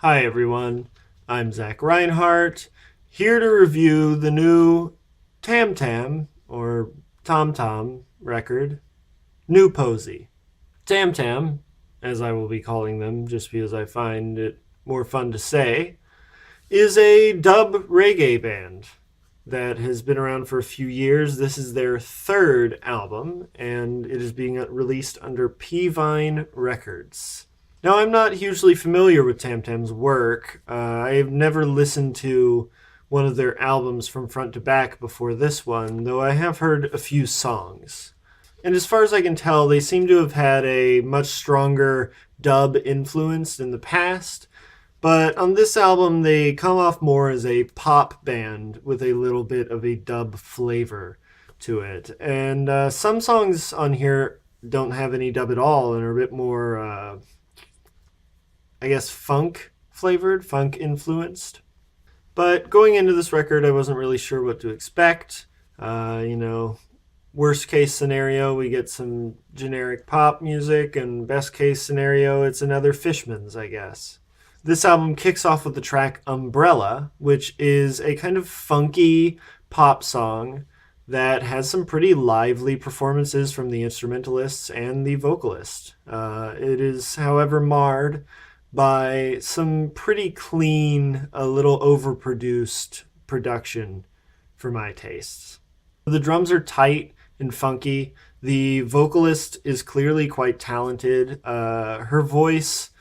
Hi everyone, I'm Zach Reinhardt, here to review the new TAMTAM, or TAMTAM record, NEWPOESY. TAMTAM, as I will be calling them just because I find it more fun to say, is a dub reggae band that has been around for a few years. This is their third album, and it is being released under P-Vine Records. Now, I'm not hugely familiar with TamTam's work. I've never listened to one of their albums from front to back before this one, though I have heard a few songs. And as far as I can tell, they seem to have had a much stronger dub influence in the past. But on this album, they come off more as a pop band with a little bit of a dub flavor to it. And some songs on here don't have any dub at all and are a bit more, funk flavored, funk influenced. But going into this record, I wasn't really sure what to expect. Worst case scenario, we get some generic pop music, and best case scenario, it's another Fishman's, I guess. This album kicks off with the track Umbrella, which is a kind of funky pop song that has some pretty lively performances from the instrumentalists and the vocalist. It is, however, marred by some pretty clean, a little overproduced production for my tastes. The drums are tight and funky. The vocalist is clearly quite talented. Her voice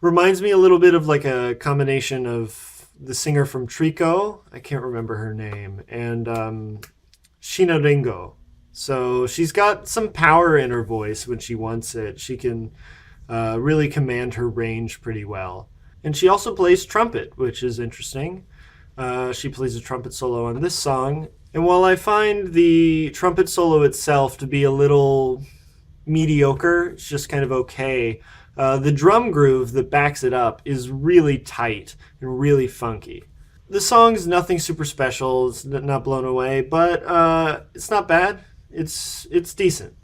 reminds me a little bit of like a combination of the singer from Trico, I can't remember her name, and Sheena Ringo. So she's got some power in her voice when she wants it. She can really command her range pretty well. And she also plays trumpet, which is interesting. She plays a trumpet solo on this song. And while I find the trumpet solo itself to be a little mediocre, it's just kind of okay, the drum groove that backs it up is really tight and really funky. The song's nothing super special, it's not blown away, but it's not bad. It's decent.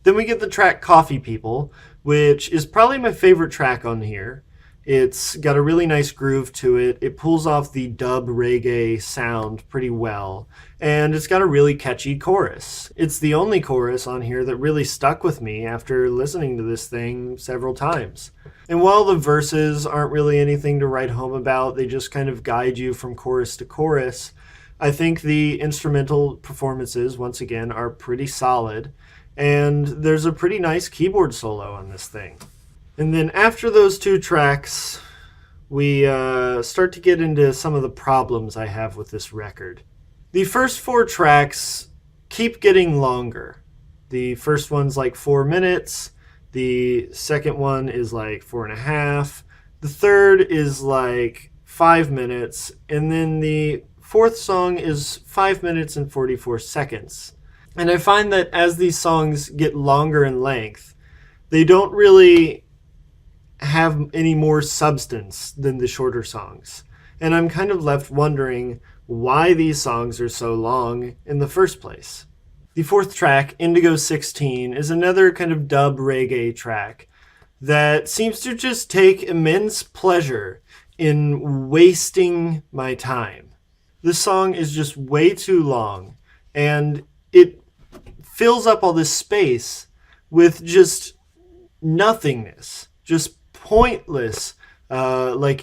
Then we get the track Coffee People, which is probably my favorite track on here. It's got a really nice groove to it. It pulls off the dub reggae sound pretty well. And it's got a really catchy chorus. It's the only chorus on here that really stuck with me after listening to this thing several times. And while the verses aren't really anything to write home about, they just kind of guide you from chorus to chorus, I think the instrumental performances, once again, are pretty solid. And there's a pretty nice keyboard solo on this thing. And then after those two tracks, we start to get into some of the problems I have with this record. The first four tracks keep getting longer. The first one's like 4 minutes. The second one is like 4.5. The third is like 5 minutes. And then the fourth song is 5 minutes and 44 seconds. And I find that as these songs get longer in length, they don't really have any more substance than the shorter songs. And I'm kind of left wondering why these songs are so long in the first place. The fourth track, Indigo 16, is another kind of dub reggae track that seems to just take immense pleasure in wasting my time. This song is just way too long, and it fills up all this space with just nothingness, just pointless,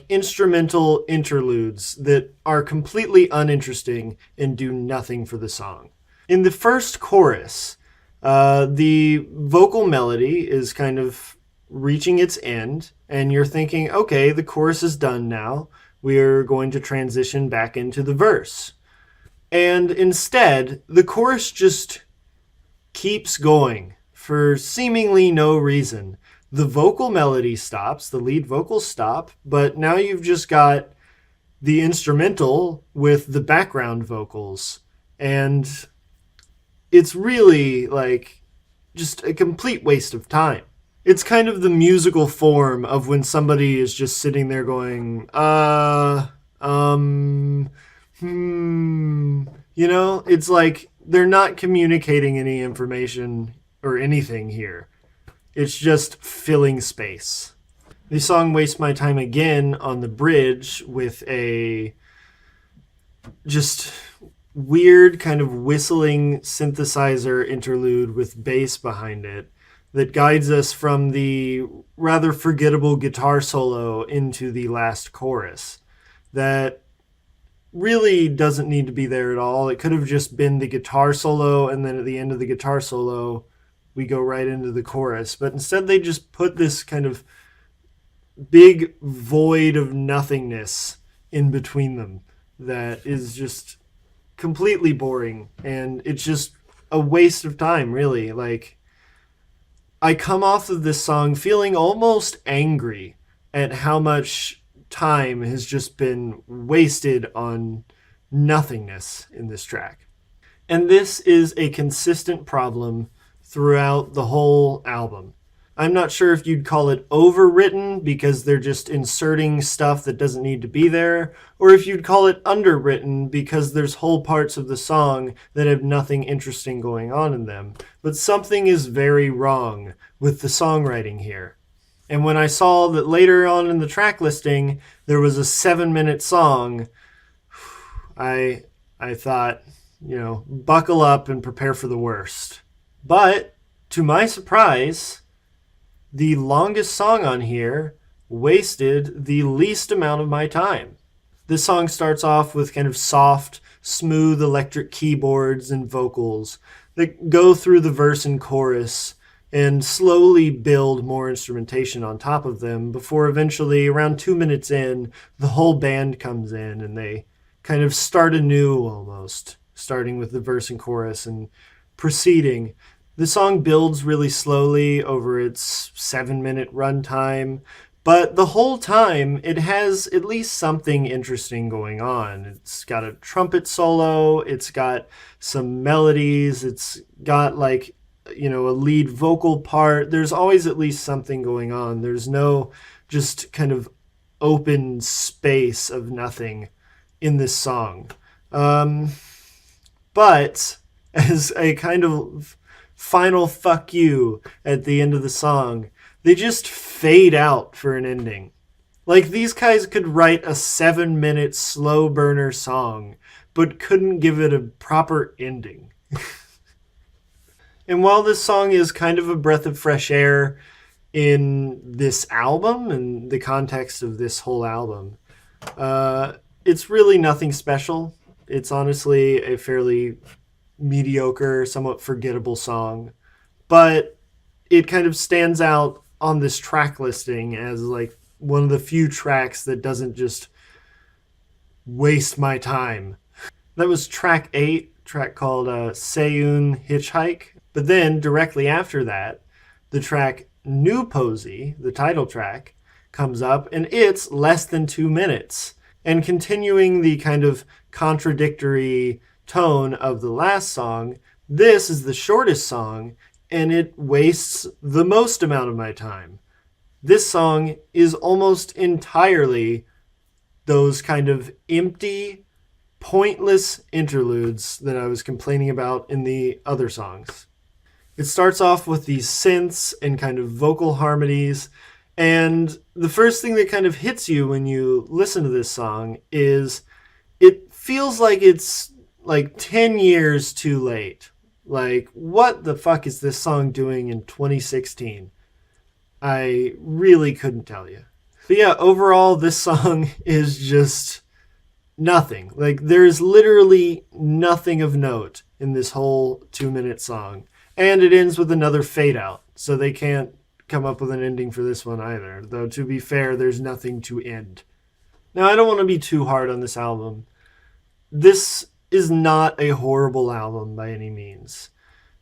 instrumental interludes that are completely uninteresting and do nothing for the song. In the first chorus, the vocal melody is kind of reaching its end, and you're thinking, okay, the chorus is done now. We're going to transition back into the verse. And instead, the chorus just keeps going for seemingly no reason. The vocal melody stops, the lead vocals stop, but now you've just got the instrumental with the background vocals. And it's really like just a complete waste of time. It's kind of the musical form of when somebody is just sitting there going, it's like they're not communicating any information or anything here. It's just filling space. The song Waste My Time again on the bridge with a just weird kind of whistling synthesizer interlude with bass behind it that guides us from the rather forgettable guitar solo into the last chorus that really doesn't need to be there at all. It could have just been the guitar solo, and then at the end of the guitar solo we go right into the chorus, but instead they just put this kind of big void of nothingness in between them that is just completely boring, and it's just a waste of time, really. Like, I come off of this song feeling almost angry at how much time has just been wasted on nothingness in this track. And this is a consistent problem throughout the whole album. I'm not sure if you'd call it overwritten because they're just inserting stuff that doesn't need to be there, or if you'd call it underwritten because there's whole parts of the song that have nothing interesting going on in them. But something is very wrong with the songwriting here. And when I saw that later on in the track listing there was a 7-minute song, I thought, buckle up and prepare for the worst. But to my surprise, the longest song on here wasted the least amount of my time. This song starts off with kind of soft, smooth electric keyboards and vocals that go through the verse and chorus and slowly build more instrumentation on top of them before eventually, around 2 minutes in, the whole band comes in and they kind of start anew almost, starting with the verse and chorus and proceeding. The song builds really slowly over its 7-minute runtime, but the whole time it has at least something interesting going on. It's got a trumpet solo, it's got some melodies, it's got a lead vocal part. There's always at least something going on. There's no just kind of open space of nothing in this song. But as a kind of final fuck you at the end of the song, they just fade out for an ending. Like, these guys could write a 7-minute slow burner song, but couldn't give it a proper ending. And while this song is kind of a breath of fresh air in this album and the context of this whole album, it's really nothing special. It's honestly a fairly mediocre, somewhat forgettable song, but it kind of stands out on this track listing as like one of the few tracks that doesn't just waste my time. That was track 8, track called Seiyun Hitchhike. But then directly after that, the track NEWPOESY, the title track, comes up, and it's less than 2 minutes. And continuing the kind of contradictory tone of the last song, this is the shortest song, and it wastes the most amount of my time. This song is almost entirely those kind of empty, pointless interludes that I was complaining about in the other songs. It starts off with these synths and kind of vocal harmonies, and the first thing that kind of hits you when you listen to this song is it feels like it's like 10 years too late. Like, what the fuck is this song doing in 2016? I really couldn't tell you. But yeah, overall, this song is just nothing. Like, there's literally nothing of note in this whole 2-minute song. And it ends with another fade out, so they can't come up with an ending for this one either. Though, to be fair, there's nothing to end. Now, I don't want to be too hard on this album. This is not a horrible album by any means.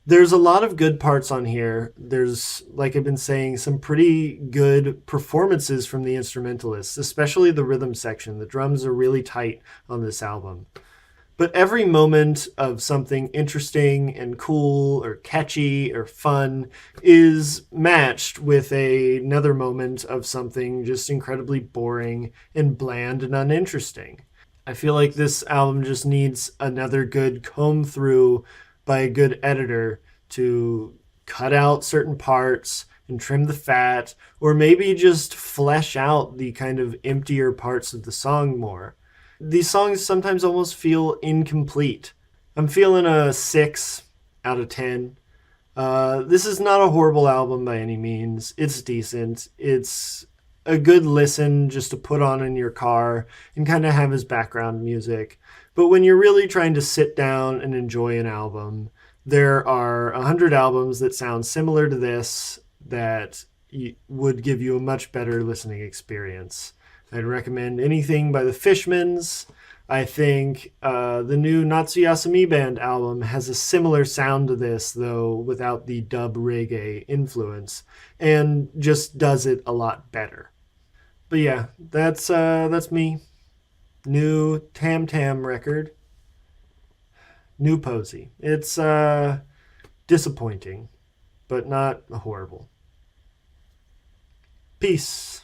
There's a lot of good parts on here. There's, like I've been saying, some pretty good performances from the instrumentalists, especially the rhythm section. The drums are really tight on this album. But every moment of something interesting and cool or catchy or fun is matched with another moment of something just incredibly boring and bland and uninteresting. I feel like this album just needs another good comb through by a good editor to cut out certain parts and trim the fat, or maybe just flesh out the kind of emptier parts of the song more. These songs sometimes almost feel incomplete. I'm feeling a 6 out of 10. This is not a horrible album by any means. It's decent. It's a good listen just to put on in your car and kind of have as background music. But when you're really trying to sit down and enjoy an album, there are 100 albums that sound similar to this that would give you a much better listening experience. I'd recommend anything by the Fishmans. I think the new Natsuyasumi Band album has a similar sound to this, though without the dub reggae influence, and just does it a lot better. But yeah, that's me. New TAMTAM record, NEWPOESY. It's disappointing, but not horrible. Peace.